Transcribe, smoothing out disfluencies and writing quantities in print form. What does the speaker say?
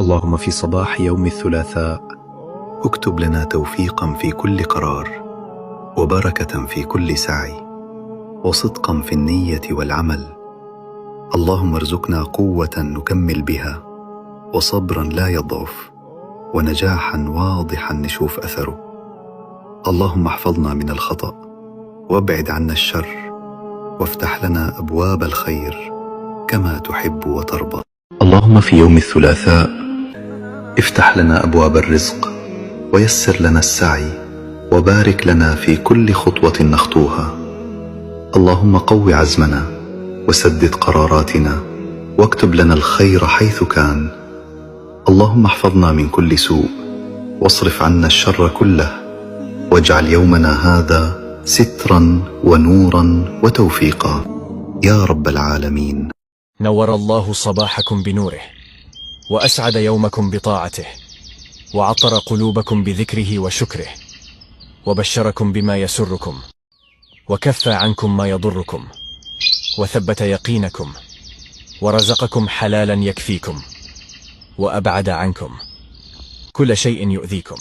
اللهم في صباح يوم الثلاثاء اكتب لنا توفيقا في كل قرار، وبركة في كل سعي، وصدقا في النية والعمل. اللهم ارزقنا قوة نكمل بها، وصبرا لا يضعف، ونجاحا واضحا نشوف أثره. اللهم احفظنا من الخطأ، وابعد عنا الشر، وافتح لنا أبواب الخير كما تحب وترضى. اللهم في يوم الثلاثاء افتح لنا أبواب الرزق، ويسر لنا السعي، وبارك لنا في كل خطوة نخطوها. اللهم قو عزمنا، وسدد قراراتنا، واكتب لنا الخير حيث كان. اللهم احفظنا من كل سوء، واصرف عنا الشر كله، واجعل يومنا هذا سترا ونورا وتوفيقا يا رب العالمين. نور الله صباحكم بنوره، وأسعد يومكم بطاعته، وعطر قلوبكم بذكره وشكره، وبشركم بما يسركم، وكف عنكم ما يضركم، وثبت يقينكم، ورزقكم حلالا يكفيكم، وأبعد عنكم كل شيء يؤذيكم.